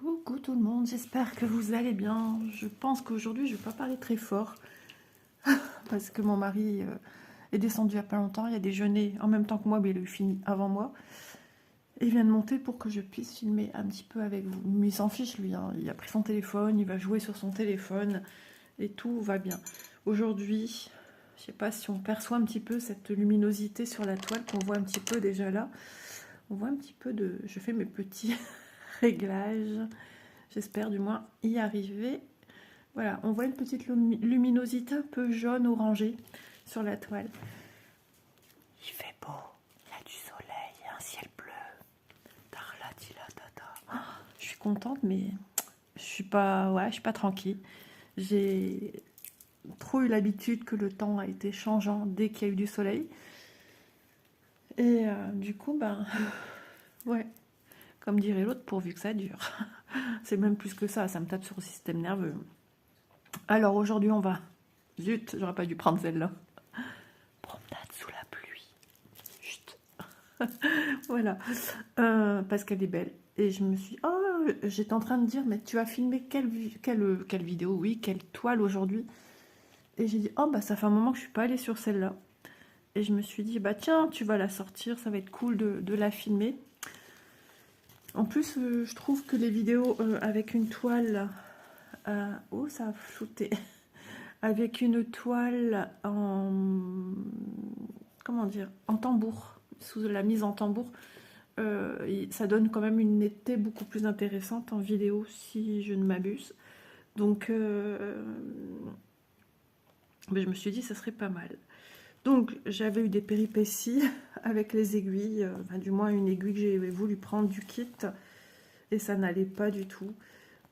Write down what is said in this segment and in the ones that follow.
Coucou tout le monde, j'espère que vous allez bien. Je pense qu'aujourd'hui je ne vais pas parler très fort parce que mon mari est descendu il n'y a pas longtemps, il a déjeuné en même temps que moi mais il a eu fini avant moi. Et il vient de monter pour que je puisse filmer un petit peu avec vous. Mais il s'en fiche lui, hein. Il a pris son téléphone, il va jouer sur son téléphone et tout va bien. Aujourd'hui, je ne sais pas si on perçoit un petit peu cette luminosité sur la toile qu'on voit un petit peu déjà là. On voit un petit peu de... Je fais mes petits réglages. J'espère du moins y arriver. Voilà, on voit une petite luminosité un peu jaune orangée sur la toile. Il fait beau, il y a du soleil, un ciel bleu. Je suis contente, mais je suis pas, ouais, je suis pas tranquille. J'ai trop eu l'habitude que le temps a été changeant dès qu'il y a eu du soleil. Et du coup, ben, ouais, comme dirait l'autre, pourvu que ça dure. C'est même plus que ça me tape sur le système nerveux. Alors aujourd'hui, on va... Zut, j'aurais pas dû prendre celle-là. Promenade sous la pluie. Chut. Voilà. Parce qu'elle est belle. Et je me suis... Oh, j'étais en train de dire, mais tu as filmé quelle vidéo, oui, quelle toile aujourd'hui? Et j'ai dit, oh, bah ça fait un moment que je suis pas allée sur celle-là. Et je me suis dit, bah tiens, tu vas la sortir, ça va être cool de la filmer. En plus, je trouve que les vidéos avec une toile... oh, ça a flouté. Avec une toile en... Comment dire? En tambour. Sous la mise en tambour. Ça donne quand même une netteté beaucoup plus intéressante en vidéo, si je ne m'abuse. Donc, mais je me suis dit, ça serait pas mal. Donc, j'avais eu des péripéties avec les aiguilles. Enfin, du moins, une aiguille que j'ai voulu prendre du kit. Et ça n'allait pas du tout.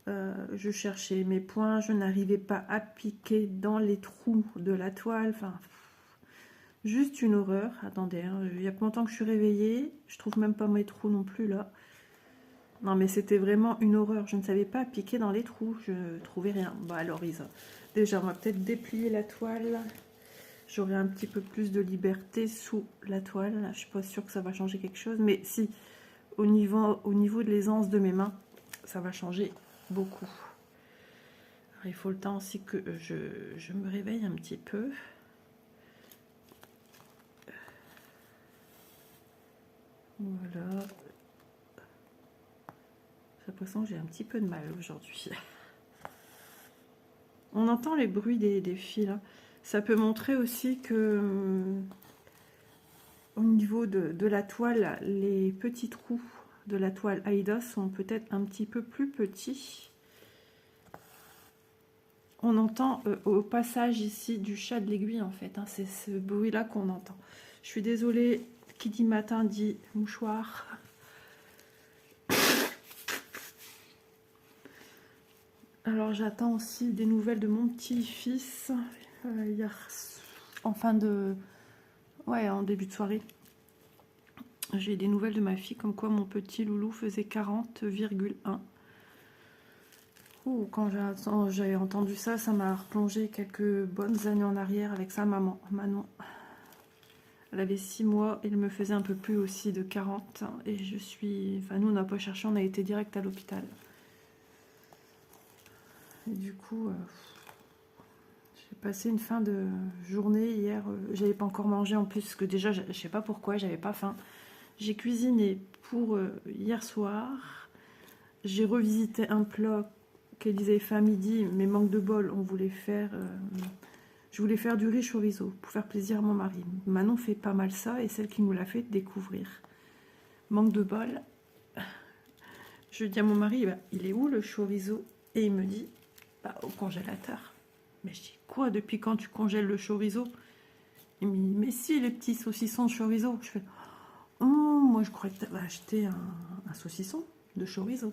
Je cherchais mes points, je n'arrivais pas à piquer dans les trous de la toile, enfin, juste une horreur. Attendez, hein, il y a pas longtemps que je suis réveillée, je trouve même pas mes trous non plus là. Non mais c'était vraiment une horreur, je ne savais pas piquer dans les trous, je trouvais rien. Bon alors Isa, déjà on va peut-être déplier la toile, j'aurai un petit peu plus de liberté sous la toile, je suis pas sûre que ça va changer quelque chose, mais si, au niveau de l'aisance de mes mains, ça va changer beaucoup. Alors, il faut le temps aussi que je me réveille un petit peu. Voilà. J'ai l'impression que j'ai un petit peu de mal aujourd'hui. On entend les bruits des fils. Hein. Ça peut montrer aussi que au niveau de la toile, les petits trous de la toile Aïda sont peut-être un petit peu plus petits. On entend au passage ici du chat de l'aiguille en fait. Hein, c'est ce bruit-là qu'on entend. Je suis désolée, qui dit matin dit mouchoir. Alors j'attends aussi des nouvelles de mon petit-fils hier en fin de... Ouais, en début de soirée. J'ai des nouvelles de ma fille comme quoi mon petit loulou faisait 40,1. Quand j'ai entendu ça, ça m'a replongé quelques bonnes années en arrière avec sa maman, Manon. Elle avait 6 mois et elle me faisait un peu plus aussi de 40. Et je suis... Enfin, nous, on n'a pas cherché, on a été direct à l'hôpital. Et du coup, j'ai passé une fin de journée hier. J'avais pas encore mangé en plus, parce que déjà, je sais pas pourquoi, j'avais pas faim. J'ai cuisiné pour hier soir. J'ai revisité un plat qu'Élise avait fait à midi, mais manque de bol, on voulait faire... je voulais faire du riz chorizo pour faire plaisir à mon mari. Manon fait pas mal ça et celle qui nous l'a fait découvrir. Manque de bol. Je dis à mon mari, bah, il est où le chorizo? Et il me dit, bah, au congélateur. Mais je dis, quoi, depuis quand tu congèles le chorizo? Il me dit, mais si, les petits saucissons de chorizo. Je fais, oh, moi je croyais que tu avais acheté un saucisson de chorizo.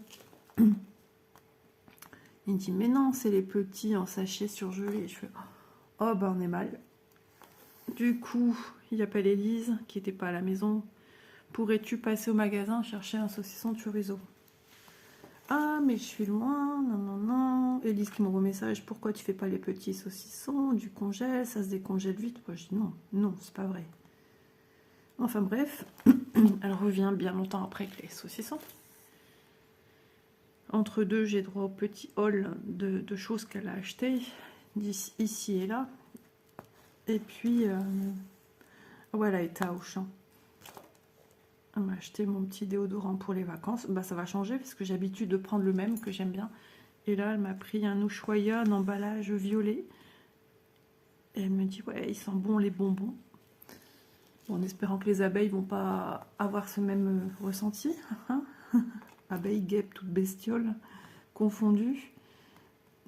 Il me dit, mais non, c'est les petits en sachet surgelés. Je fais, oh, ben on est mal. Du coup, il appelle Élise, qui n'était pas à la maison. Pourrais-tu passer au magasin chercher un saucisson de chorizo? Ah, mais je suis loin, non, non, non. Élise qui m'envoie un message, pourquoi tu fais pas les petits saucissons, du congèle, ça se décongèle vite. Moi, je dis non, non, c'est pas vrai. Enfin bref, elle revient bien longtemps après avec les saucissons. Entre deux, j'ai droit au petit haul de choses qu'elle a achetées, ici et là. Et puis, voilà, elle était à Auchan. Elle m'a acheté mon petit déodorant pour les vacances. Bah, ça va changer parce que j'ai l'habitude de prendre le même que j'aime bien. Et là, elle m'a pris un Ushuaïa, un emballage violet. Et elle me dit, ouais, ils sentent bon les bonbons. Bon, en espérant que les abeilles vont pas avoir ce même ressenti. Hein. Abeilles, guêpes, toutes bestioles confondues.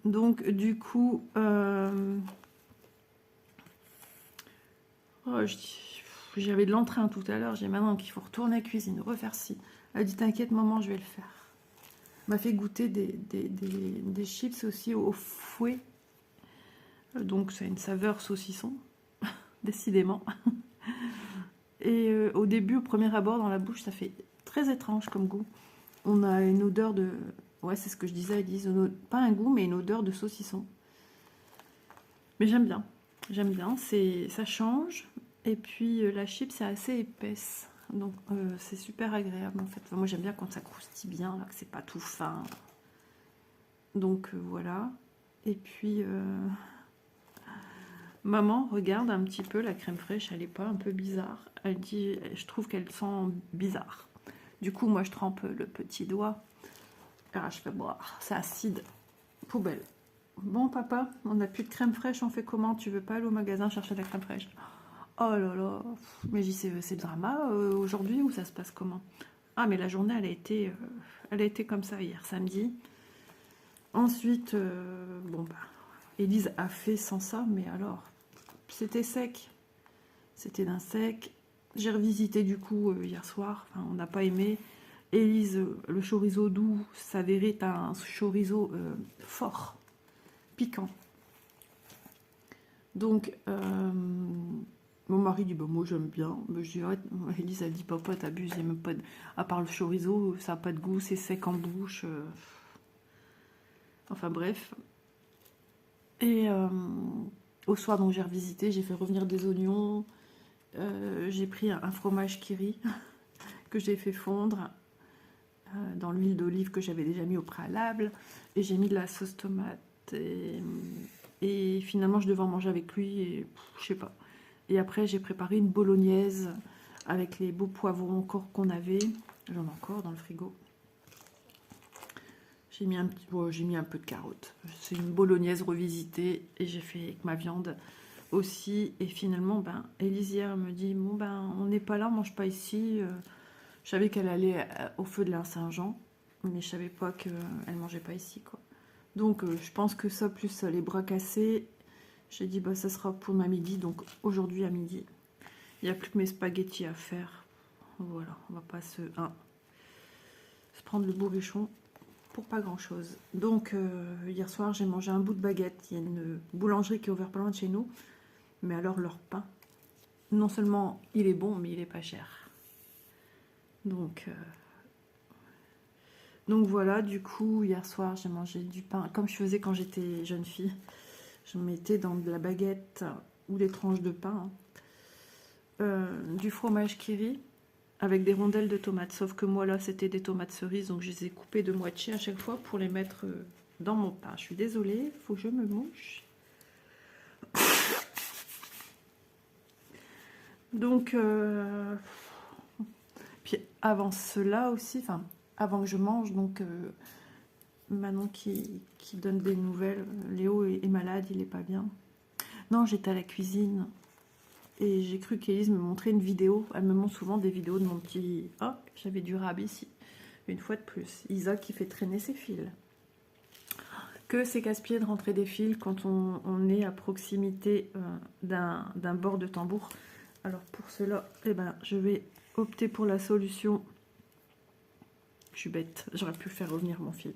Donc, du coup, oh, j'avais de l'entrain tout à l'heure. J'ai maintenant qu'il faut retourner à la cuisine, refaire ci. Elle dit, t'inquiète, maman, je vais le faire. Elle m'a fait goûter des chips aussi au fouet. Donc, ça a une saveur saucisson, décidément. Et au début, au premier abord, dans la bouche, ça fait très étrange comme goût. On a une odeur de... Ouais, c'est ce que je disais, ils disent pas un goût, mais une odeur de saucisson. Mais j'aime bien. J'aime bien, ça change. Et puis la chip, c'est assez épaisse. Donc c'est super agréable en fait. Enfin, moi j'aime bien quand ça croustille bien, là, que c'est pas tout fin. Donc voilà. Et puis maman regarde un petit peu la crème fraîche, elle est pas un peu bizarre. Elle dit, je trouve qu'elle sent bizarre. Du coup moi je trempe le petit doigt. Ah, je fais boire, c'est acide. Poubelle. Bon papa, on n'a plus de crème fraîche, on fait comment? Tu veux pas aller au magasin chercher de la crème fraîche? Oh là là, mais j'y sais, c'est le drama aujourd'hui ou ça se passe comment? Ah mais la journée elle a été comme ça hier samedi. Ensuite, bon bah, Élise a fait sans ça, mais alors, c'était sec. C'était d'un sec. J'ai revisité du coup hier soir, enfin, on n'a pas aimé. Élise, le chorizo doux s'avérait un chorizo fort, piquant. Donc, mon mari dit, bah, moi j'aime bien. Bah, je dis, ouais. Élise, elle dit, papa, t'abuses, même pas à part le chorizo, ça n'a pas de goût, c'est sec en bouche. Enfin bref. Et au soir, donc j'ai revisité, j'ai fait revenir des oignons. J'ai pris un fromage kiri que j'ai fait fondre dans l'huile d'olive que j'avais déjà mis au préalable. Et j'ai mis de la sauce tomate. Et finalement, je devais en manger avec lui. Et je sais pas. Et après, j'ai préparé une bolognaise avec les beaux poivrons encore qu'on avait. J'en ai encore dans le frigo. J'ai mis un peu de carottes. C'est une bolognaise revisitée et j'ai fait avec ma viande aussi. Et finalement, ben, Élise hier me dit, bon ben, on n'est pas là, on mange pas ici. Je savais qu'elle allait au feu de la Saint-Jean, mais je savais pas qu'elle mangeait pas ici, quoi. Donc je pense que ça, plus les bras cassés, j'ai dit, bah ça sera pour ma midi, donc aujourd'hui à midi. Il n'y a plus que mes spaghettis à faire. Voilà, on va pas se prendre le bourrichon pour pas grand chose. Donc hier soir j'ai mangé un bout de baguette. Il y a une boulangerie qui est ouverte pas loin de chez nous, mais alors leur pain, non seulement il est bon, mais il est pas cher. Donc voilà, du coup hier soir j'ai mangé du pain comme je faisais quand j'étais jeune fille. Je mettais dans de la baguette ou des tranches de pain, du fromage kiri avec des rondelles de tomates. Sauf que moi là c'était des tomates cerises, donc je les ai coupées de moitié à chaque fois pour les mettre dans mon pain. Je suis désolée, faut que je me mouche. Donc puis avant cela aussi, enfin avant que je mange, donc Manon qui donne des nouvelles. Léo est malade, il est pas bien. Non, j'étais à la cuisine et j'ai cru qu'Élise me montrait une vidéo. Elle me montre souvent des vidéos de mon petit... Oh, j'avais du rab ici. Une fois de plus. Isa qui fait traîner ses fils. Que c'est casse-pied de rentrer des fils quand on est à proximité d'un bord de tambour. Alors pour cela, eh ben, je vais opter pour la solution. Je suis bête, j'aurais pu faire revenir mon fil.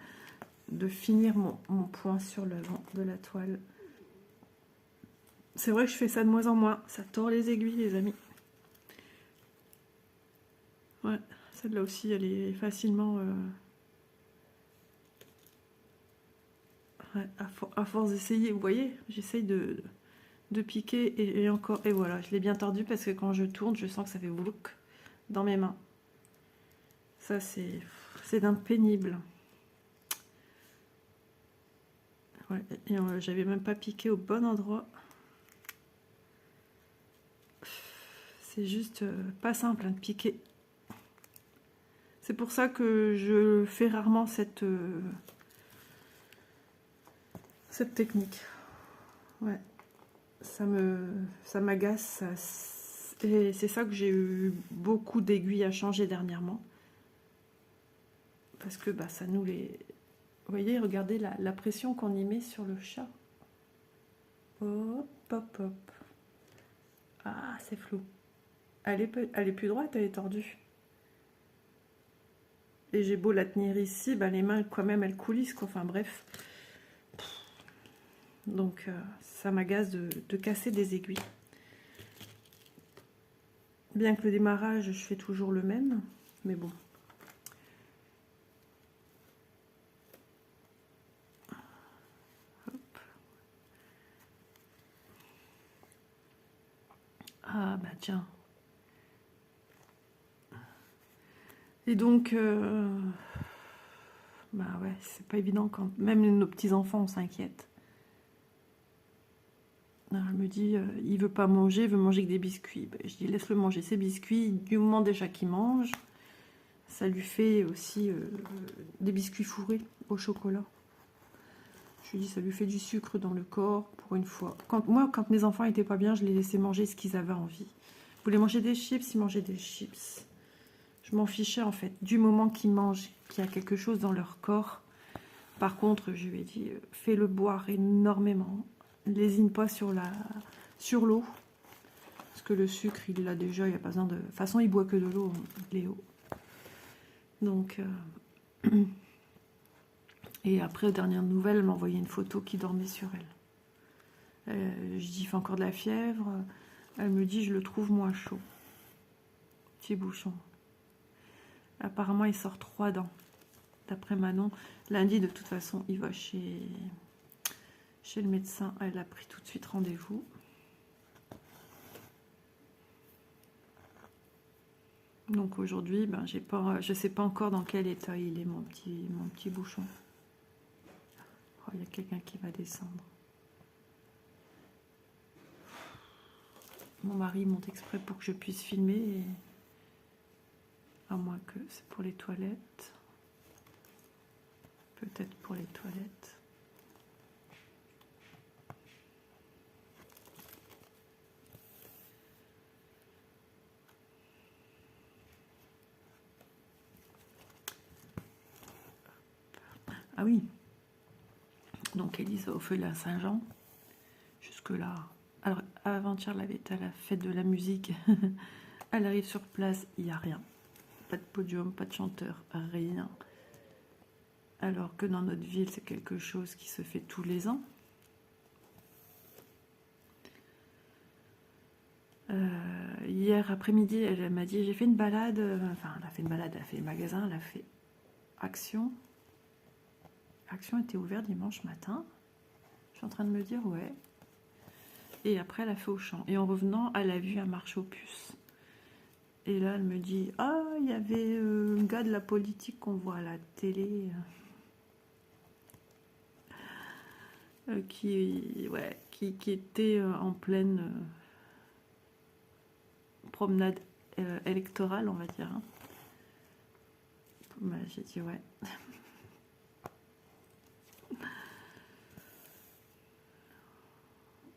De finir mon point sur le vent de la toile. C'est vrai que je fais ça de moins en moins. Ça tord les aiguilles, les amis. Ouais, celle-là aussi, elle est facilement... Ouais, à force d'essayer, vous voyez, j'essaye de piquer et encore... Et voilà, je l'ai bien tordu parce que quand je tourne, je sens que ça fait blouc dans mes mains. Ça, c'est d'un pénible. Ouais, et j'avais même pas piqué au bon endroit. C'est juste pas simple hein, de piquer. C'est pour ça que je fais rarement cette technique. Ouais, ça m'agace. Et c'est ça que j'ai eu beaucoup d'aiguilles à changer dernièrement. Parce que bah, ça nous les... Vous voyez, regardez la pression qu'on y met sur le chat. Hop, hop, hop. Ah, c'est flou. Elle est plus droite, elle est tordue. Et j'ai beau la tenir ici, bah, les mains quand même elles coulissent quoi. Enfin bref. Donc ça m'agace de casser des aiguilles. Bien que le démarrage, je fais toujours le même. Mais bon. Hop. Ah bah tiens. Et donc, bah ouais, c'est pas évident quand même nos petits-enfants, on s'inquiète. Elle me dit, il veut pas manger, il veut manger que des biscuits. Ben, je dis, laisse-le manger ses biscuits. Du moment déjà qu'il mange, ça lui fait aussi des biscuits fourrés au chocolat. Je lui dis, ça lui fait du sucre dans le corps, pour une fois. Quand mes enfants étaient pas bien, je les laissais manger ce qu'ils avaient envie. Ils voulaient manger des chips, ils mangeaient des chips. Je m'en fichais en fait, du moment qu'ils mangent, qu'il y a quelque chose dans leur corps. Par contre, je lui ai dit, fais-le boire énormément. Lésine pas sur l'eau. Parce que le sucre, il l'a déjà, il n'y a pas besoin de... De toute façon, il boit que de l'eau, Léo. Donc... Et après, dernière nouvelle, elle m'a envoyé une photo qui dormait sur elle. Je dis, il fait encore de la fièvre. Elle me dit, je le trouve moins chaud. Petit bouchon. Apparemment, il sort 3 dents. D'après Manon, lundi, de toute façon, il va chez le médecin. Elle a pris tout de suite rendez-vous. Donc aujourd'hui, ben, je ne sais pas encore dans quel état il est, mon petit bouchon. Oh, il y a quelqu'un qui va descendre. Mon mari monte exprès pour que je puisse filmer. À moins que c'est pour les toilettes. Peut-être pour les toilettes. Ah oui. Donc Élise au feu de la Saint-Jean. Jusque-là. Alors avant-hier, elle avait été à la fête de la musique. Elle arrive sur place, il n'y a rien. Pas de podium, pas de chanteur, rien. Alors que dans notre ville, c'est quelque chose qui se fait tous les ans. Hier après-midi, elle m'a dit, j'ai fait une balade. Enfin, elle a fait une balade, elle a fait le magasin, elle a fait Action. Action était ouvert dimanche matin. Je suis en train de me dire, ouais. Et après, elle a fait Auchan. Et en revenant, elle a vu un marché aux puces. Et là, elle me dit, ah, il y avait un gars de la politique qu'on voit à la télé qui était en pleine promenade électorale, on va dire. Hein. Bah, j'ai dit, ouais.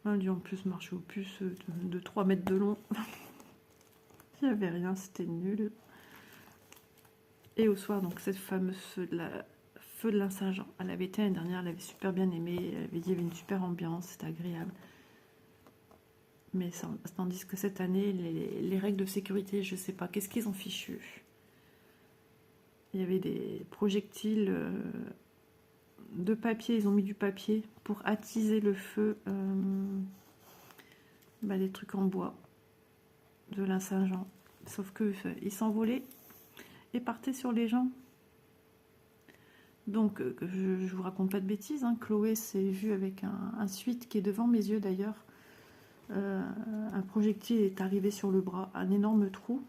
Elle dit, en plus, marché aux puces de 3 mètres de long. Il n'y avait rien, c'était nul. Et au soir, donc cette fameuse feu de la Saint-Jean. Elle avait été l'année dernière, elle avait super bien aimé. Elle avait dit qu'il y avait une super ambiance, c'était agréable. Mais tandis que cette année, les règles de sécurité, je ne sais pas, qu'est-ce qu'ils ont fichu? Il y avait des projectiles de papier, ils ont mis du papier pour attiser le feu. Des trucs en bois de la Saint-Jean. Sauf que ils s'envolaient et partaient sur les gens. Donc, je vous raconte pas de bêtises. Hein. Chloé s'est vue avec un suite qui est devant mes yeux d'ailleurs. Un projectile est arrivé sur le bras, un énorme trou.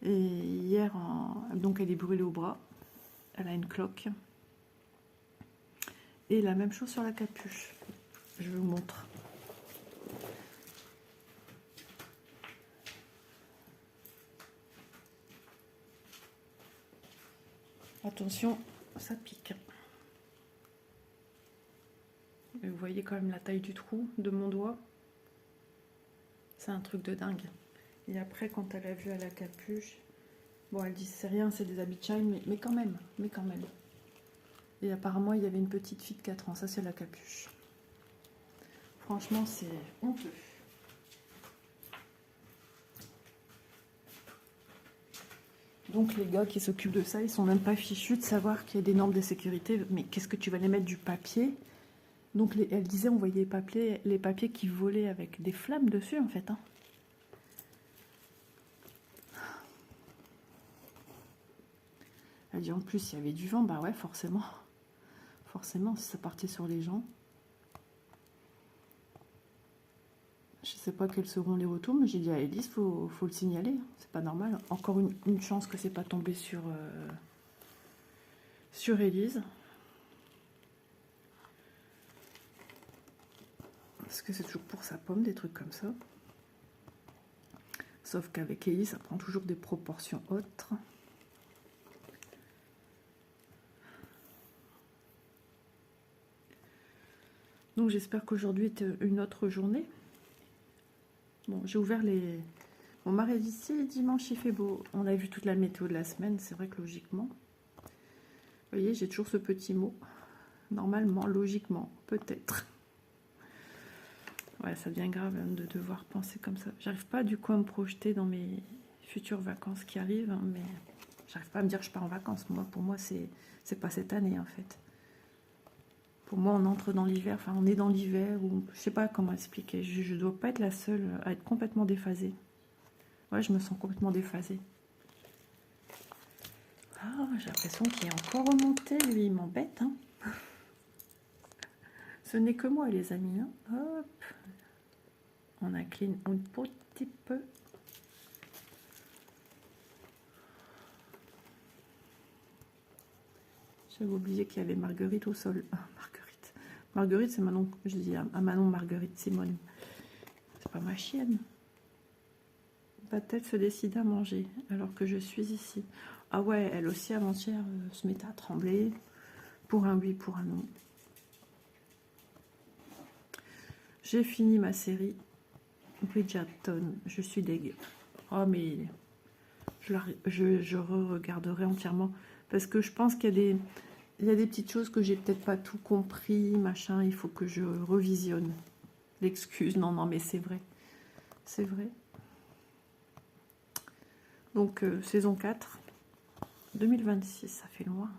Et hier, donc elle est brûlée au bras. Elle a une cloque. Et la même chose sur la capuche. Je vous montre. Attention, ça pique. Et vous voyez quand même la taille du trou de mon doigt. C'est un truc de dingue. Et après, quand elle a vu à la capuche, bon, elle dit c'est rien, c'est des habits de Shine, mais quand même, Et apparemment, il y avait une petite fille de 4 ans. Ça, c'est la capuche. Franchement, c'est honteux. Donc les gars qui s'occupent de ça, ils sont même pas fichus de savoir qu'il y a des normes de sécurité. Mais qu'est-ce que tu vas les mettre du papier? Donc elle disait on voyait les papiers qui volaient avec des flammes dessus en fait. Hein. Elle dit en plus il y avait du vent, bah ouais forcément. Forcément si ça partait sur les gens. Je sais pas quels seront les retours, mais j'ai dit à Elise, faut le signaler, c'est pas normal. Encore une chance que c'est pas tombé sur Elise. Parce que c'est toujours pour sa pomme, des trucs comme ça. Sauf qu'avec Elise, ça prend toujours des proportions autres. Donc j'espère qu'aujourd'hui est une autre journée. Bon, j'ai ouvert les... Mon mari dit si dimanche il fait beau. On a vu toute la météo de la semaine, c'est vrai que logiquement. Vous voyez, j'ai toujours ce petit mot. Normalement, logiquement, peut-être. Ouais, ça devient grave de devoir penser comme ça. J'arrive pas du coup à me projeter dans mes futures vacances qui arrivent, hein, mais j'arrive pas à me dire que je pars en vacances. Moi, pour moi, c'est pas cette année en fait. Pour moi, on entre dans l'hiver, enfin on est dans l'hiver, ou je sais pas comment expliquer. Je dois pas être la seule à être complètement déphasée. Ouais, je me sens complètement déphasée. Ah, j'ai l'impression qu'il est encore remonté, lui, il m'embête. Hein. Ce n'est que moi, les amis. Hein. Hop. On incline un petit peu. J'avais oublié qu'il y avait Marguerite au sol. Ah, Marguerite. Marguerite, c'est Manon. Je dis à Manon Marguerite Simone. C'est pas ma chienne. Va-t-elle se décider à manger alors que je suis ici? Ah ouais, elle aussi avant-hier se mettait à trembler. Pour un oui, pour un non. J'ai fini ma série. Bridgerton, je suis dégueu. Oh mais je re-regarderai entièrement parce que je pense qu'il y a des petites choses que j'ai peut-être pas tout compris, machin, il faut que je revisionne. L'excuse, non, mais c'est vrai. C'est vrai. Donc, saison 4, 2026, ça fait loin.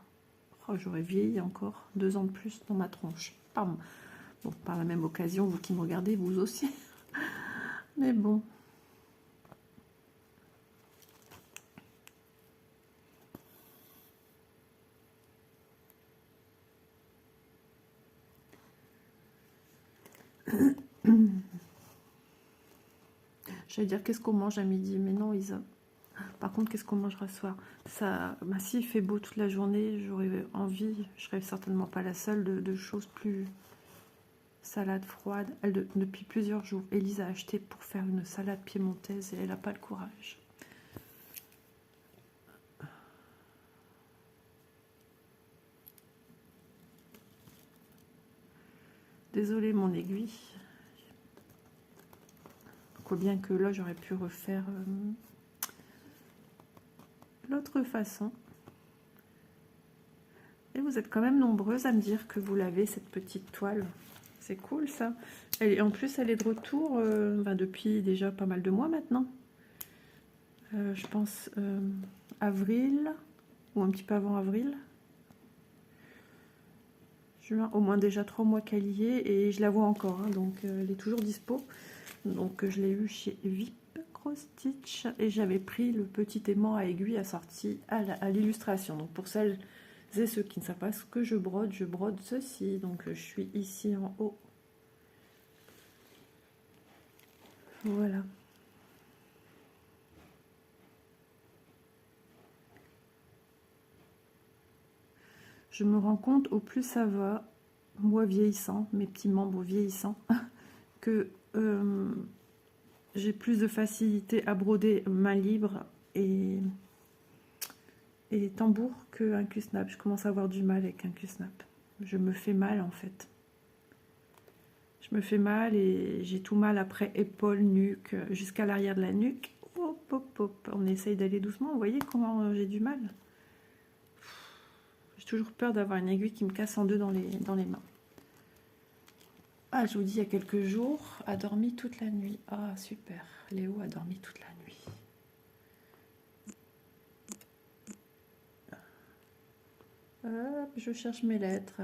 Oh, j'aurais vieilli encore 2 ans de plus dans ma tronche. Pardon. Bon, par la même occasion, vous qui me regardez, vous aussi. Mais bon. J'allais dire qu'est-ce qu'on mange à midi, mais non, Isa. Par contre, qu'est-ce qu'on mangera ce soir? Ça, bah, s'il fait beau toute la journée, j'aurais envie, je serais certainement pas la seule, de choses plus salade froide. Depuis plusieurs jours, Élise a acheté pour faire une salade piémontaise et elle n'a pas le courage. Désolée mon aiguille. Quoi bien que là j'aurais pu refaire l'autre façon. Et vous êtes quand même nombreuses à me dire que vous l'avez cette petite toile. C'est cool ça. En plus elle est de retour depuis déjà pas mal de mois maintenant. Je pense avril ou un petit peu avant avril. Juin, au moins déjà 3 mois qu'elle y est et je la vois encore. Hein, donc elle est toujours dispo. Donc je l'ai eu chez VIP Cross Stitch et j'avais pris le petit aimant à aiguille assorti à l'illustration. Donc pour celles et ceux qui ne savent pas ce que je brode ceci. Donc je suis ici en haut. Voilà. Je me rends compte, au plus ça va, moi vieillissant, mes petits membres vieillissants, que j'ai plus de facilité à broder main libre et tambour qu'un Q-snap. Je commence à avoir du mal avec un Q-snap. Je me fais mal en fait. Je me fais mal et j'ai tout mal après épaule, nuque, jusqu'à l'arrière de la nuque. Hop, hop, hop. On essaye d'aller doucement. Vous voyez comment j'ai du mal? J'ai toujours peur d'avoir une aiguille qui me casse en deux dans les mains. Ah, je vous dis, il y a quelques jours, a dormi toute la nuit. Ah, super. Léo a dormi toute la nuit. Hop, je cherche mes lettres.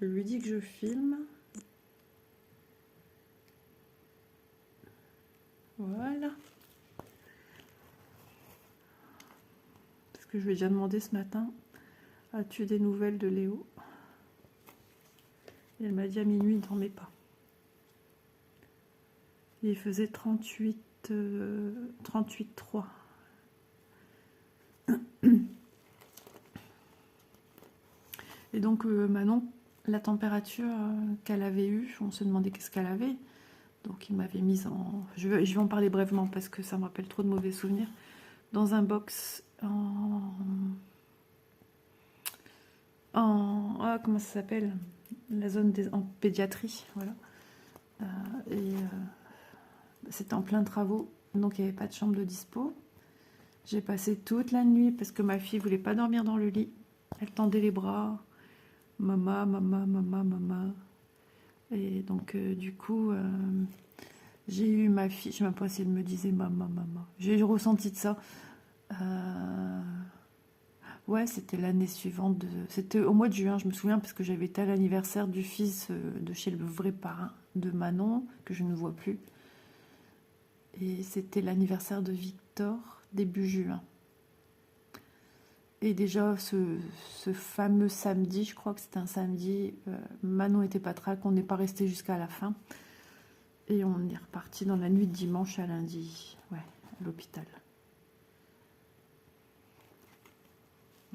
Je lui dis que je filme. Voilà. Parce que je lui ai déjà demandé ce matin, as-tu des nouvelles de Léo? Et elle m'a dit à minuit, il ne dormait pas. Il faisait 38,3. Et donc Manon, la température qu'elle avait eue, on se demandait qu'est-ce qu'elle avait. Donc il m'avait mise en... Je vais en parler brièvement parce que ça me rappelle trop de mauvais souvenirs. Dans un box ah, comment ça s'appelle? La zone en pédiatrie, voilà. C'était en plein travaux, donc il n'y avait pas de chambre de dispo. J'ai passé toute la nuit parce que ma fille voulait pas dormir dans le lit. Elle tendait les bras. Maman, maman, maman, maman. Et donc, du coup, j'ai eu ma fille. Je ne sais même pas si elle me disait maman, maman. J'ai ressenti de ça. Ouais, c'était l'année suivante. C'était au mois de juin, je me souviens, parce que j'avais été à l'anniversaire du fils de chez le vrai parrain de Manon, que je ne vois plus. Et c'était l'anniversaire de Victor, début juin. Et déjà, ce fameux samedi, je crois que c'était un samedi, Manon était patraque, on n'est pas resté jusqu'à la fin. Et on est reparti dans la nuit de dimanche à lundi, ouais, à l'hôpital.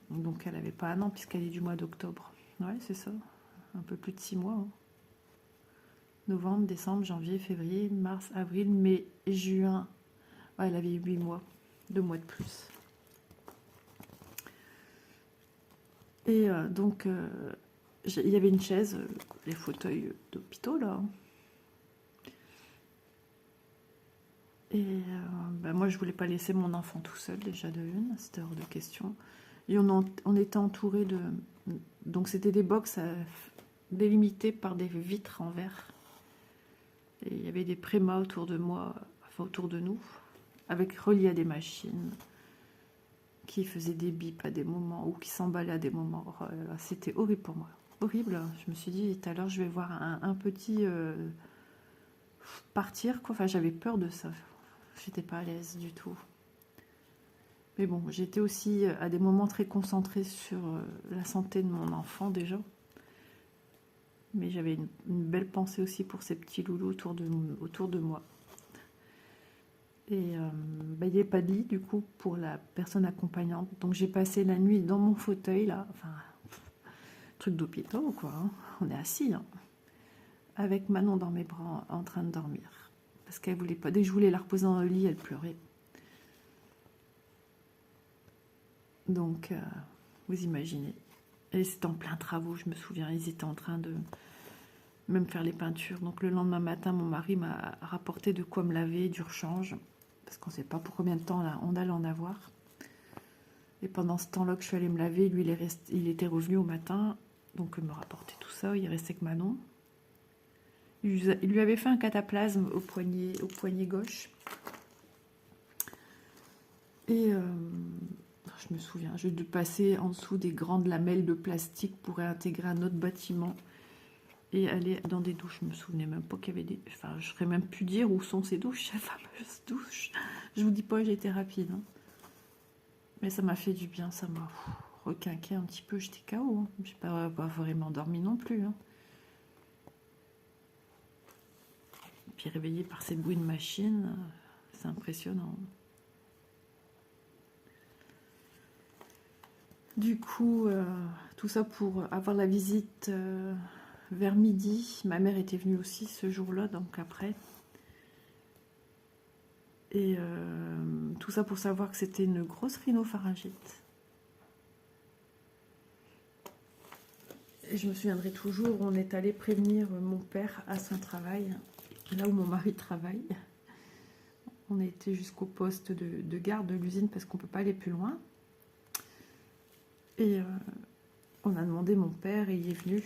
Donc elle n'avait pas un an puisqu'elle est du mois d'octobre. Ouais, c'est ça, un peu plus de 6 mois. Hein. Novembre, décembre, janvier, février, mars, avril, mai, juin. Ouais, elle avait 8 mois, 2 mois de plus. Et donc, il y avait une chaise, les fauteuils d'hôpitaux, là. Et moi, je voulais pas laisser mon enfant tout seul, déjà de une, c'était hors de question. Et on était entouré de... Donc, c'était des box délimitées par des vitres en verre. Et il y avait des prémas autour de moi, enfin autour de nous, avec reliés à des machines, qui faisaient des bips à des moments, ou qui s'emballaient à des moments. Oh là là, c'était horrible pour moi. Horrible. Je me suis dit, tout à l'heure, je vais voir un petit partir, quoi. Enfin, j'avais peur de ça. J'étais pas à l'aise du tout. Mais bon, j'étais aussi à des moments très concentrés sur la santé de mon enfant déjà. Mais j'avais une belle pensée aussi pour ces petits loulous autour de moi. Et il n'y avait pas de lit du coup pour la personne accompagnante. Donc j'ai passé la nuit dans mon fauteuil là, enfin, truc d'hôpital quoi. Hein. On est assis hein, avec Manon dans mes bras en train de dormir. Parce qu'elle voulait pas. Dès que je voulais la reposer dans le lit, elle pleurait. Donc, vous imaginez. Et c'était en plein travaux, je me souviens. Ils étaient en train de même faire les peintures. Donc, le lendemain matin, mon mari m'a rapporté de quoi me laver, du rechange. Parce qu'on ne sait pas pour combien de temps là, on allait en avoir. Et pendant ce temps-là que je suis allée me laver, lui, il était revenu au matin. Donc, il me rapportait tout ça. Il restait que Manon. Il lui avait fait un cataplasme au poignet gauche. Et je me souviens, j'ai dû passer en dessous des grandes lamelles de plastique pour réintégrer un autre bâtiment et aller dans des douches. Je me souvenais même pas qu'il y avait des... Enfin, je serais même pu dire où sont ces douches, ces fameuses douches. Je vous dis pas, j'ai été rapide. Hein. Mais ça m'a fait du bien, ça m'a requinqué un petit peu. J'étais KO. Hein. Je n'ai pas vraiment dormi non plus. Hein. Puis réveillée par ces bruits de machine, c'est impressionnant. Du coup, tout ça pour avoir la visite vers midi. Ma mère était venue aussi ce jour-là, donc après. Et tout ça pour savoir que c'était une grosse rhinopharyngite. Et je me souviendrai toujours, on est allé prévenir mon père à son travail, là où mon mari travaille. On a été jusqu'au poste de garde de l'usine parce qu'on ne peut pas aller plus loin. Et on a demandé mon père et il est venu.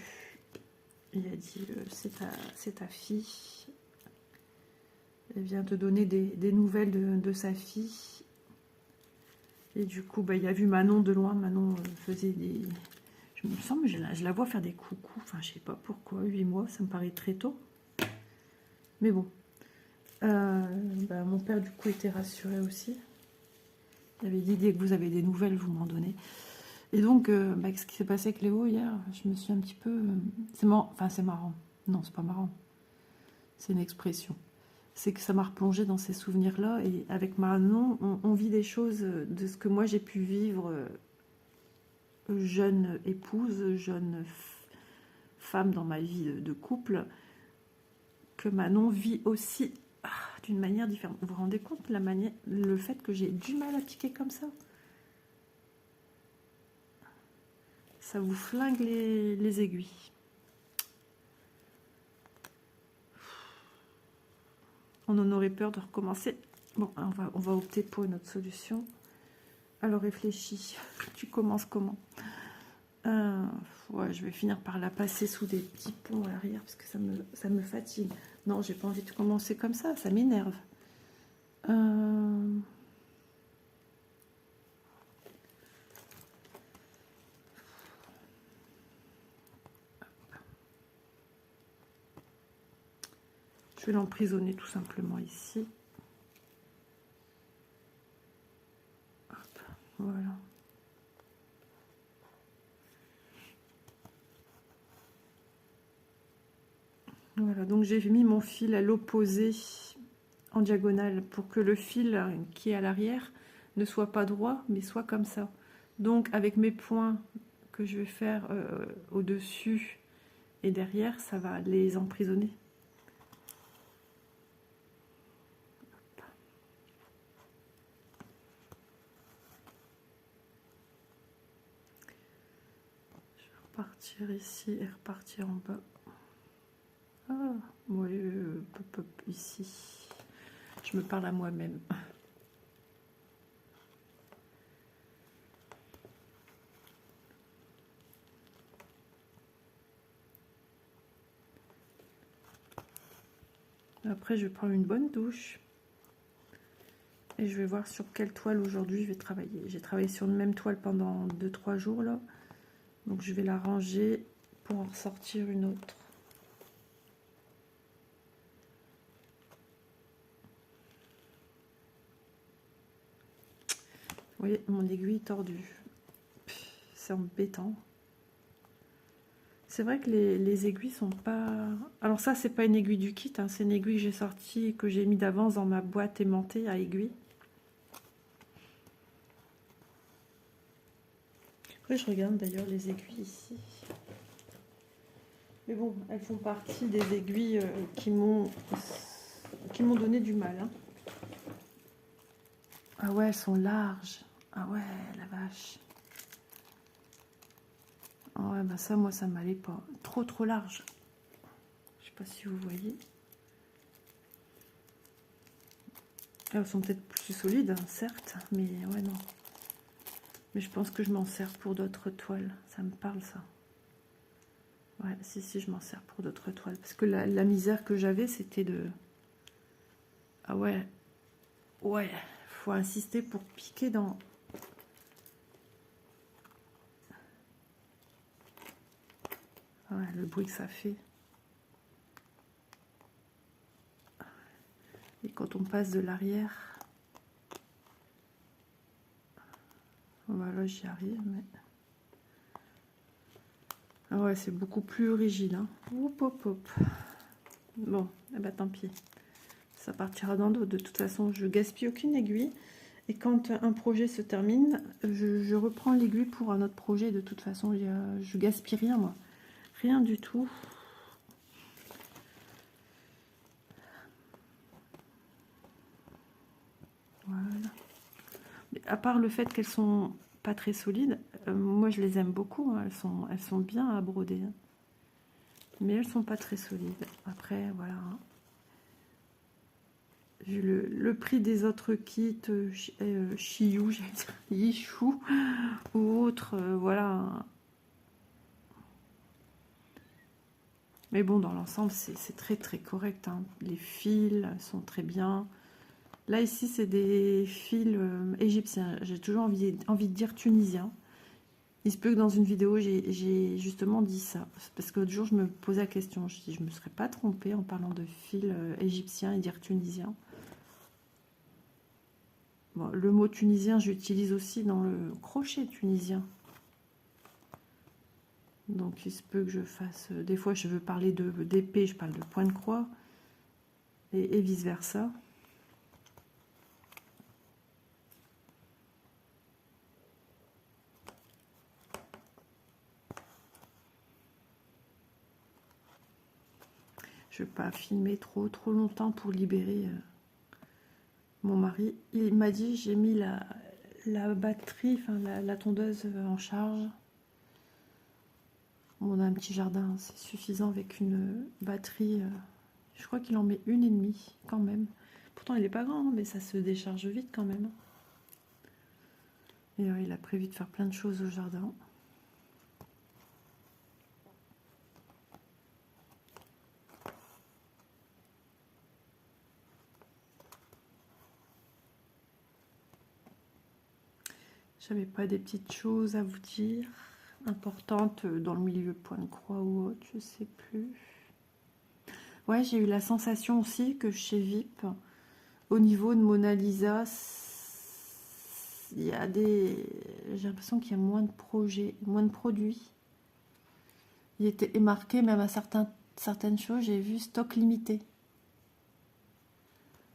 Il a dit c'est ta fille. Elle vient te donner des nouvelles de sa fille. Et du coup, bah, il a vu Manon de loin. Manon faisait des... Je me semble, je la vois faire des coucous. Enfin, je sais pas pourquoi. 8 mois, ça me paraît très tôt. Mais bon. Bah, mon père, du coup, était rassuré aussi. Il avait dit, dès que vous avez des nouvelles, vous m'en donnez. Et donc, bah, ce qui s'est passé avec Léo hier, je me suis un petit peu... c'est marrant. Enfin, c'est marrant. Non, c'est pas marrant. C'est une expression. C'est que ça m'a replongé dans ces souvenirs-là. Et avec Manon, on vit des choses de ce que moi, j'ai pu vivre jeune épouse, jeune femme dans ma vie de couple, que Manon vit aussi d'une manière différente. Vous vous rendez compte le fait que j'ai du mal à piquer comme ça? Ça vous flingue les aiguilles. On en aurait peur de recommencer. Bon, on va opter pour une autre solution. Alors réfléchis, tu commences comment? Ouais, je vais finir par la passer sous des petits ponts à l'arrière parce que ça me fatigue. Non, j'ai pas envie de commencer comme ça m'énerve. Je vais l'emprisonner tout simplement ici. Hop, voilà. Voilà, donc j'ai mis mon fil à l'opposé en diagonale pour que le fil qui est à l'arrière ne soit pas droit, mais soit comme ça. Donc avec mes points que je vais faire au-dessus et derrière, ça va les emprisonner. Je vais repartir ici et repartir en bas. Ah, oui, ici. Je me parle à moi-même. Après, je vais prendre une bonne douche. Et je vais voir sur quelle toile aujourd'hui je vais travailler. J'ai travaillé sur une même toile pendant 2-3 jours là. Donc je vais la ranger pour en ressortir une autre. Vous voyez, mon aiguille tordue. C'est embêtant. C'est vrai que les aiguilles sont pas... Alors ça, c'est pas une aiguille du kit, hein. C'est une aiguille que j'ai sortie, que j'ai mis d'avance dans ma boîte aimantée à aiguilles. Après, je regarde d'ailleurs les aiguilles ici. Mais bon, elles font partie des aiguilles qui m'ont donné du mal. Hein. Ah ouais, elles sont larges. Ah ouais, la vache. Ah ouais, bah ça, moi, ça m'allait pas. Trop large. Je sais pas si vous voyez. Elles sont peut-être plus solides, hein, certes, mais ouais, non. Mais je pense que je m'en sers pour d'autres toiles. Ça me parle, ça. Ouais, si, je m'en sers pour d'autres toiles. Parce que la misère que j'avais, c'était de... Ah ouais. Ouais, faut insister pour piquer dans... Ouais, le bruit que ça fait. Et quand on passe de l'arrière... Voilà, j'y arrive, mais... Ah ouais, c'est beaucoup plus rigide. Hein. Hop. Bon, eh ben, tant pis. Ça partira dans d'autres. De toute façon, je gaspille aucune aiguille. Et quand un projet se termine, je reprends l'aiguille pour un autre projet. De toute façon, je gaspille rien, moi. Rien du tout. Voilà. Mais à part le fait qu'elles sont pas très solides, moi je les aime beaucoup. Hein. Elles sont bien à broder. Hein. Mais elles sont pas très solides. Après, voilà. Hein. Vu le prix des autres kits, Chiyu, Yishu ou autres, voilà. Mais bon, dans l'ensemble, c'est très très correct. Hein. Les fils sont très bien. Là, ici, c'est des fils égyptiens. J'ai toujours envie de dire tunisiens. Il se peut que dans une vidéo, j'ai justement dit ça. Parce que l'autre jour, je me posais la question. Je dis, je ne me serais pas trompée en parlant de fils égyptiens et dire tunisien. Bon, le mot tunisien, j'utilise aussi dans le crochet tunisien. Donc, il se peut que je fasse... Des fois, je veux parler d'épée, je parle de point de croix. Et vice-versa. Je ne vais pas filmer trop longtemps pour libérer mon mari. Il m'a dit, j'ai mis la batterie, enfin la tondeuse en charge. On a un petit jardin, c'est suffisant avec une batterie. Je crois qu'il en met 1,5 quand même. Pourtant, il n'est pas grand, mais ça se décharge vite quand même. Et il a prévu de faire plein de choses au jardin. J'avais pas des petites choses à vous dire importantes dans le milieu point de croix ou autre, je sais plus. Ouais, j'ai eu la sensation aussi que chez VIP, au niveau de Mona Lisa, il y a j'ai l'impression qu'il y a moins de projets, moins de produits. Il était marqué même à certaines choses, j'ai vu stock limité.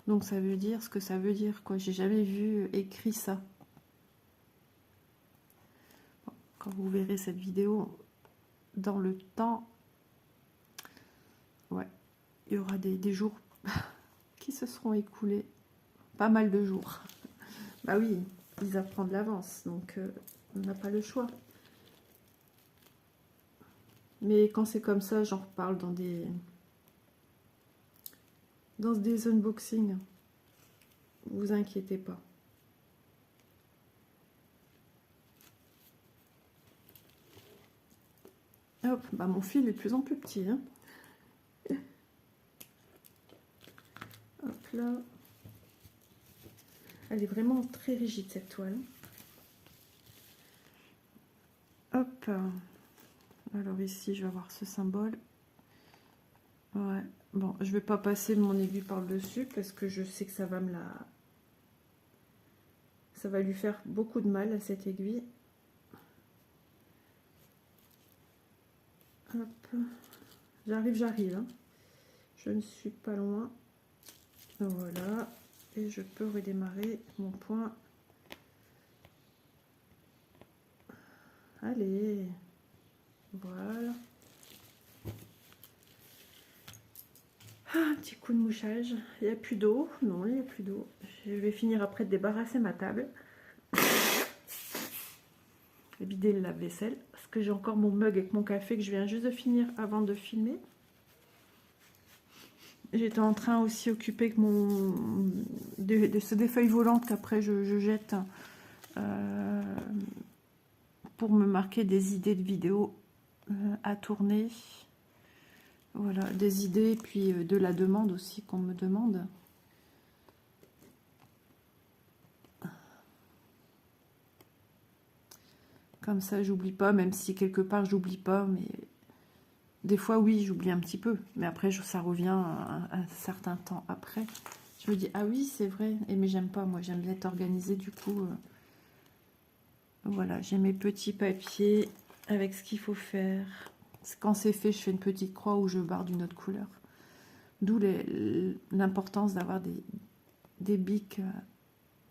Donc ça veut dire ce que ça veut dire, quoi. J'ai jamais vu écrit ça. Bon, quand vous verrez cette vidéo dans le temps, ouais, il y aura des jours qui se seront écoulés. Pas mal de jours. Bah oui, ils apprennent de l'avance, donc on n'a pas le choix. Mais quand c'est comme ça, j'en reparle dans des unboxings. Vous inquiétez pas. Hop, bah mon fil est de plus en plus petit. Hein. Hop là. Elle est vraiment très rigide cette toile. Hop. Alors ici, je vais avoir ce symbole. Ouais. Bon, je vais pas passer mon aiguille par le dessus parce que je sais que ça va ça va lui faire beaucoup de mal à cette aiguille. Hop. J'arrive. Hein. Je ne suis pas loin. Voilà. Et je peux redémarrer mon point. Allez. Voilà. Un petit coup de mouchage. Il n'y a plus d'eau. Non, il n'y a plus d'eau. Je vais finir après de débarrasser ma table. Et vider le lave-vaisselle. Parce que j'ai encore mon mug avec mon café que je viens juste de finir avant de filmer. J'étais en train aussi occupé avec des feuilles volantes qu'après je jette pour me marquer des idées de vidéos à tourner. Voilà, des idées, puis de la demande aussi qu'on me demande. Comme ça, j'oublie pas, même si quelque part j'oublie pas, mais des fois oui, j'oublie un petit peu. Mais après, ça revient un certain temps après. Je me dis, ah oui, c'est vrai. Et mais j'aime pas, moi, j'aime bien être organisée, du coup. Voilà, j'ai mes petits papiers avec ce qu'il faut faire. Quand c'est fait, je fais une petite croix ou je barre d'une autre couleur. D'où l'importance d'avoir des bics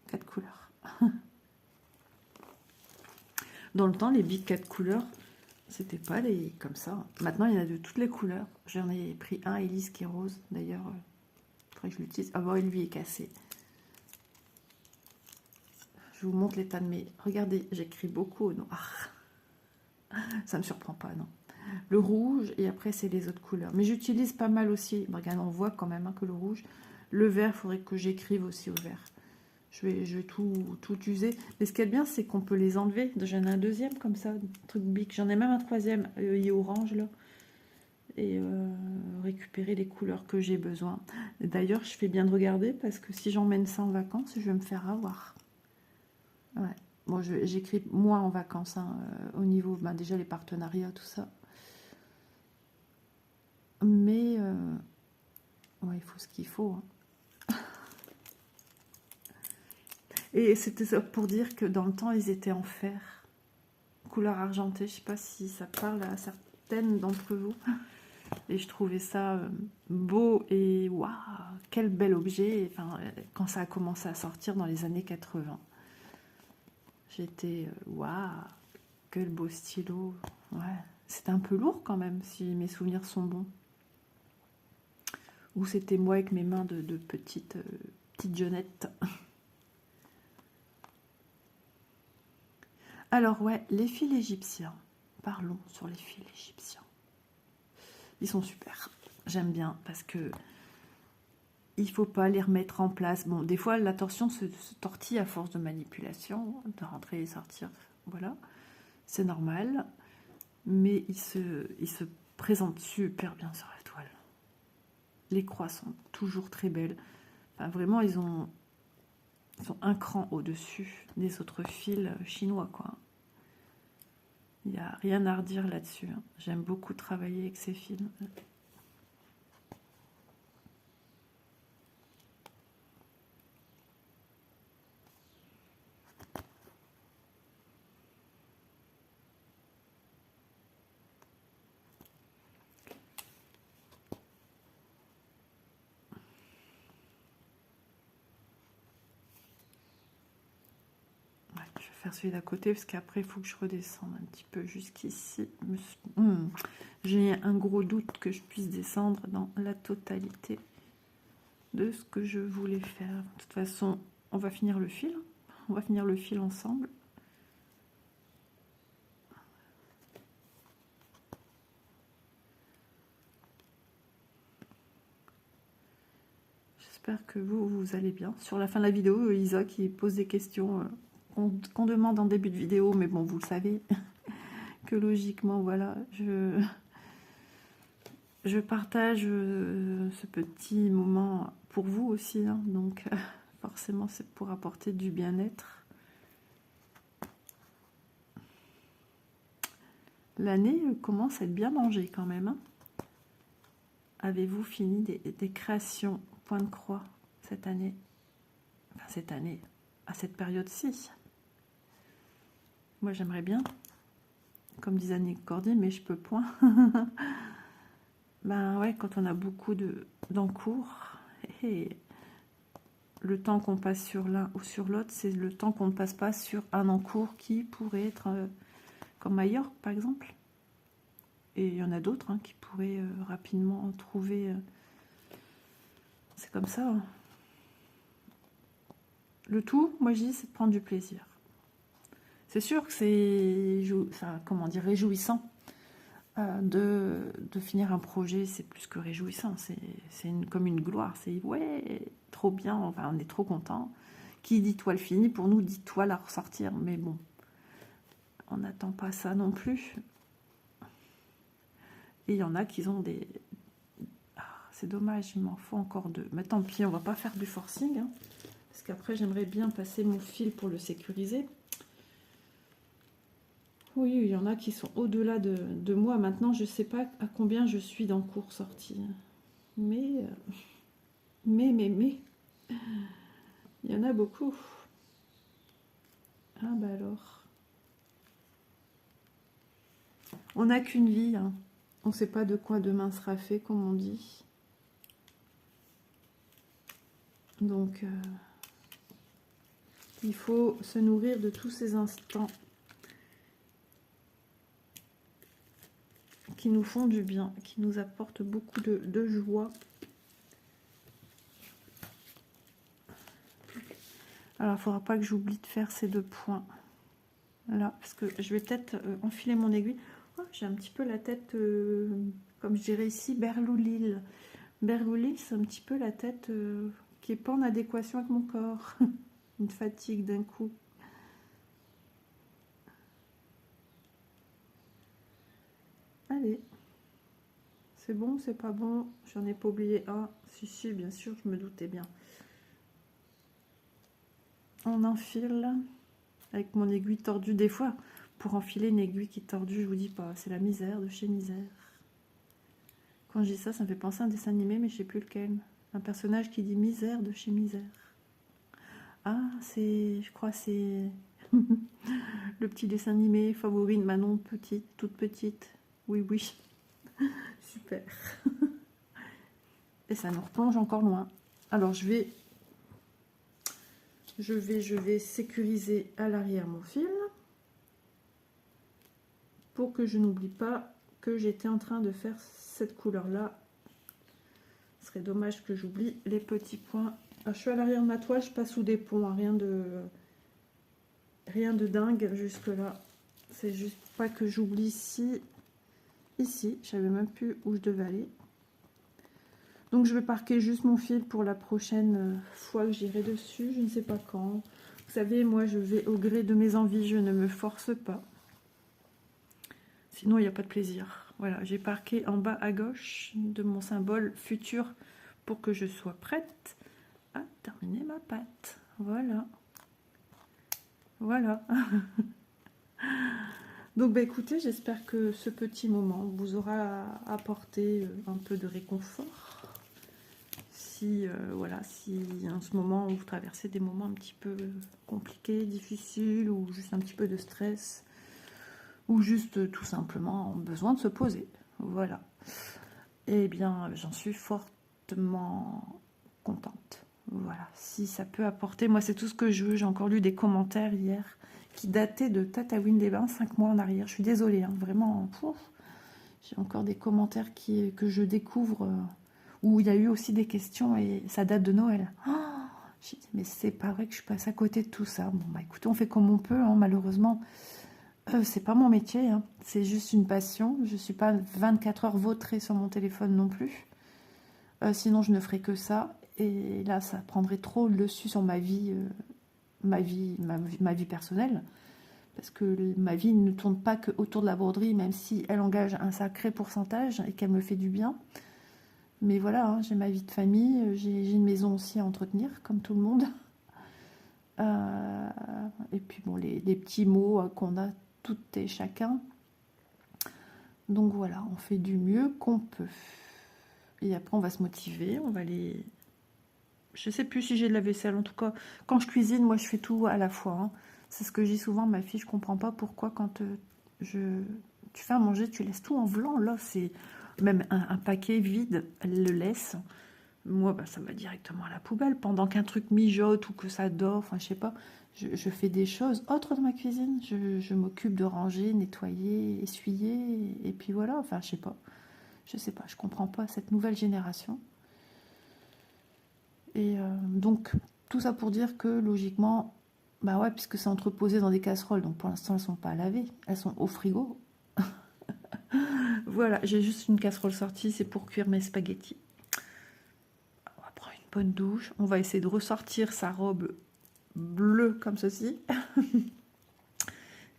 4 couleurs. Dans le temps, les bics 4 couleurs, c'était pas les comme ça. Maintenant, il y en a de toutes les couleurs. J'en ai pris un Elise qui est rose. D'ailleurs, il faudrait que je l'utilise. Ah bon, lui est cassé. Je vous montre l'état de mes... Regardez, j'écris beaucoup au noir. Ça me surprend pas, non. Le rouge, et après, c'est les autres couleurs. Mais j'utilise pas mal aussi. Regarde, on voit quand même hein, que le rouge. Le vert, il faudrait que j'écrive aussi au vert. Je vais tout user. Mais ce qui est bien, c'est qu'on peut les enlever. J'en ai un deuxième comme ça, truc bic. J'en ai même un troisième, il est orange là. Et récupérer les couleurs que j'ai besoin. D'ailleurs, je fais bien de regarder parce que si j'emmène ça en vacances, je vais me faire avoir. Ouais. Bon, j'écris moins en vacances hein, au niveau, ben, déjà les partenariats, tout ça. Mais ouais, il faut ce qu'il faut. Hein. Et c'était ça pour dire que dans le temps, ils étaient en fer, couleur argentée. Je sais pas si ça parle à certaines d'entre vous. Et je trouvais ça beau et waouh, quel bel objet. Enfin, quand ça a commencé à sortir dans les années 80, j'étais waouh, quel beau stylo. Ouais, c'était un peu lourd quand même, si mes souvenirs sont bons. Ou c'était moi avec mes mains de petite jeunette. Alors ouais, les fils égyptiens. Parlons sur les fils égyptiens. Ils sont super. J'aime bien parce que il faut pas les remettre en place. Bon, des fois, la torsion se tortille à force de manipulation, de rentrer et sortir. Voilà, c'est normal. Mais ils se présentent super bien sur la toile. Les croix sont toujours très belles. Enfin, vraiment, ils sont un cran au-dessus des autres fils chinois, quoi. Il n'y a rien à redire là-dessus. Hein. J'aime beaucoup travailler avec ces fils. Je vais faire celui d'à côté parce qu'après il faut que je redescende un petit peu jusqu'ici. J'ai un gros doute que je puisse descendre dans la totalité de ce que je voulais faire. De toute façon, on va finir le fil. On va finir le fil ensemble. J'espère que vous allez bien. Sur la fin de la vidéo, Isa qui pose des questions qu'on demande en début de vidéo, mais bon, vous le savez, que logiquement, voilà, je partage ce petit moment pour vous aussi, hein, donc forcément c'est pour apporter du bien-être. L'année commence à être bien mangée quand même. Hein. Avez-vous fini des créations point de croix cette année? Enfin cette année, à cette période-ci. Moi j'aimerais bien, comme disait Annick Cordy, mais je peux point. Ben ouais, quand on a beaucoup d'encours, et le temps qu'on passe sur l'un ou sur l'autre, c'est le temps qu'on ne passe pas sur un encours qui pourrait être comme Majorque par exemple. Et il y en a d'autres hein, qui pourraient rapidement trouver. C'est comme ça. Hein. Le tout, moi je dis, c'est de prendre du plaisir. C'est sûr que c'est, enfin, comment dire, réjouissant de finir un projet, c'est plus que réjouissant, c'est comme une gloire, c'est ouais, trop bien, enfin on est trop content. Qui dit toile finie, pour nous dit toile à ressortir, mais bon, on n'attend pas ça non plus. Et il y en a qui ont des... Ah, c'est dommage, il m'en faut encore deux. Mais tant pis, on va pas faire du forcing, hein, parce qu'après j'aimerais bien passer mon fil pour le sécuriser. Oui, il y en a qui sont au-delà de moi. Maintenant, je ne sais pas à combien je suis dans cours sortie. Mais, il y en a beaucoup. Ah bah alors. On n'a qu'une vie. Hein. On ne sait pas de quoi demain sera fait, comme on dit. Donc, Il faut se nourrir de tous ces instants qui nous font du bien, qui nous apportent beaucoup de joie. Alors, il ne faudra pas que j'oublie de faire ces 2 points là, parce que je vais peut-être enfiler mon aiguille. Oh, j'ai un petit peu la tête, comme je dirais ici, berloulil. Berloulil, c'est un petit peu la tête qui n'est pas en adéquation avec mon corps. Une fatigue d'un coup. Allez. C'est bon, c'est pas bon. J'en ai pas oublié un. Si, si, bien sûr, je me doutais bien. On enfile avec mon aiguille tordue. Des fois, pour enfiler une aiguille qui est tordue, je vous dis pas, c'est la misère de chez misère. Quand je dis ça, ça me fait penser à un dessin animé, mais je sais plus lequel. Un personnage qui dit misère de chez misère. Ah, c'est, je crois, c'est le petit dessin animé favori de Manon, petite, toute petite. Oui, oui. Super. Et ça nous replonge encore loin. Alors, je vais sécuriser à l'arrière mon fil pour que je n'oublie pas que j'étais en train de faire cette couleur-là. Ce serait dommage que j'oublie les petits points. Alors, je suis à l'arrière de ma toile, je passe sous des ponts, hein, rien de dingue jusque-là. C'est juste pas que j'oublie ici. Ici, je savais même plus où je devais aller. Donc je vais parquer juste mon fil pour la prochaine fois que j'irai dessus, je ne sais pas quand. Vous savez, moi je vais au gré de mes envies, je ne me force pas. Sinon il n'y a pas de plaisir. Voilà, j'ai parqué en bas à gauche de mon symbole futur pour que je sois prête à terminer ma pâte. Voilà. Voilà. Donc bah écoutez, j'espère que ce petit moment vous aura apporté un peu de réconfort. Si, voilà, si en ce moment vous traversez des moments un petit peu compliqués, difficiles, ou juste un petit peu de stress, ou juste tout simplement besoin de se poser, voilà. Eh bien, j'en suis fortement contente. Voilà, si ça peut apporter, moi c'est tout ce que je veux. J'ai encore lu des commentaires hier qui dataient de Tataouine-les-Bains, 5 mois en arrière. Je suis désolée, hein, vraiment, j'ai encore des commentaires que je découvre... où il y a eu aussi des questions et ça date de Noël. Oh, j'ai dit, mais c'est pas vrai que je passe à côté de tout ça. Bon, bah écoutez, on fait comme on peut, hein, malheureusement. C'est pas mon métier, hein. C'est juste une passion. Je suis pas 24 heures vautrée sur mon téléphone non plus. Sinon, je ne ferais que ça. Et là, ça prendrait trop le dessus sur ma vie, ma vie personnelle. Parce que ma vie ne tourne pas que autour de la broderie, même si elle engage un sacré pourcentage et qu'elle me fait du bien. Mais voilà, hein, j'ai ma vie de famille, j'ai une maison aussi à entretenir, comme tout le monde. Et puis bon, les petits mots qu'on a toutes et chacun. Donc voilà, on fait du mieux qu'on peut. Et après, on va se motiver, on va aller... Je sais plus si j'ai de la vaisselle, en tout cas, quand je cuisine, moi, je fais tout à la fois. Hein. C'est ce que je dis souvent, ma fille, je comprends pas pourquoi quand tu fais à manger, tu laisses tout en blanc. Là, c'est même un paquet vide, elle le laisse. Moi, bah, ça va directement à la poubelle. Pendant qu'un truc mijote ou que ça dort, enfin, je sais pas, je fais des choses autres dans ma cuisine. Je m'occupe de ranger, nettoyer, essuyer, et puis voilà, enfin, je sais pas. Je sais pas, je comprends pas cette nouvelle génération. Et donc, tout ça pour dire que, logiquement, bah ouais, puisque c'est entreposé dans des casseroles, donc pour l'instant, elles sont pas lavées, elles sont au frigo. Voilà, j'ai juste une casserole sortie, c'est pour cuire mes spaghettis. On va prendre une bonne douche. On va essayer de ressortir sa robe bleue comme ceci.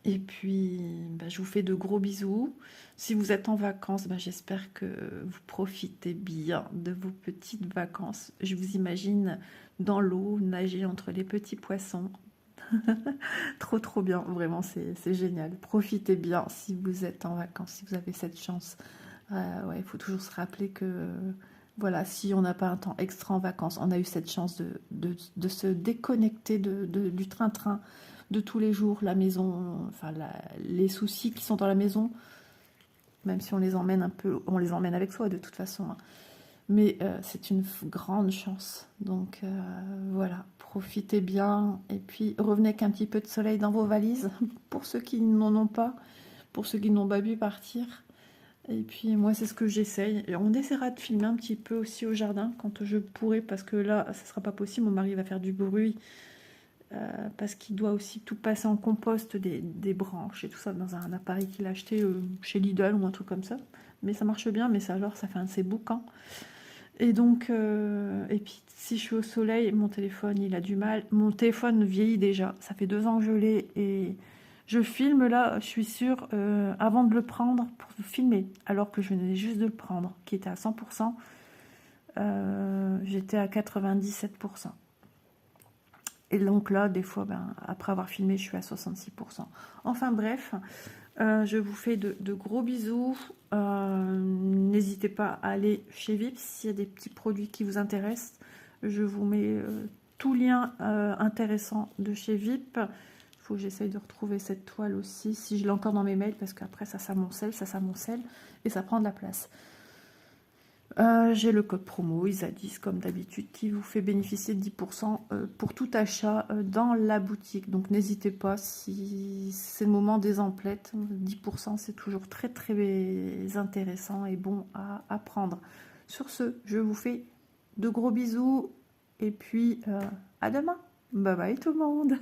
Et puis, bah, je vous fais de gros bisous. Si vous êtes en vacances, bah, j'espère que vous profitez bien de vos petites vacances. Je vous imagine dans l'eau, nager entre les petits poissons. Trop, trop bien. Vraiment, c'est génial. Profitez bien si vous êtes en vacances, si vous avez cette chance. Ouais, il faut toujours se rappeler que... voilà, si on n'a pas un temps extra en vacances, on a eu cette chance de se déconnecter du train-train de tous les jours, la maison, enfin les soucis qui sont dans la maison, même si on les emmène un peu, on les emmène avec soi de toute façon. Hein. Mais c'est une grande chance. Donc voilà, profitez bien. Et puis revenez avec un petit peu de soleil dans vos valises, pour ceux qui n'en ont pas, pour ceux qui n'ont pas pu partir. Et puis moi, c'est ce que j'essaye. Et on essaiera de filmer un petit peu aussi au jardin quand je pourrai, parce que là, ça sera pas possible. Mon mari va faire du bruit, parce qu'il doit aussi tout passer en compost, des branches et tout ça, dans un appareil qu'il a acheté chez Lidl ou un truc comme ça. Mais ça marche bien, mais ça, alors, ça fait un de ces boucans. Et donc, et puis si je suis au soleil, mon téléphone, il a du mal. Mon téléphone vieillit déjà. Ça fait 2 ans que je l'ai et je filme là, je suis sûre, avant de le prendre pour filmer, alors que je venais juste de le prendre, qui était à 100%. J'étais à 97%. Et donc là, des fois, ben, après avoir filmé, je suis à 66%. Enfin bref, je vous fais de gros bisous. N'hésitez pas à aller chez Vips s'il y a des petits produits qui vous intéressent. Je vous mets tout lien intéressant de chez Vip. Il faut que j'essaye de retrouver cette toile aussi, si je l'ai encore dans mes mails, parce qu'après ça s'amoncelle, et ça prend de la place. J'ai le code promo ISA10 comme d'habitude qui vous fait bénéficier de 10% pour tout achat dans la boutique. Donc n'hésitez pas, si c'est le moment des emplettes, 10% c'est toujours très très intéressant et bon à prendre. Sur ce, je vous fais de gros bisous et puis à demain. Bye bye tout le monde.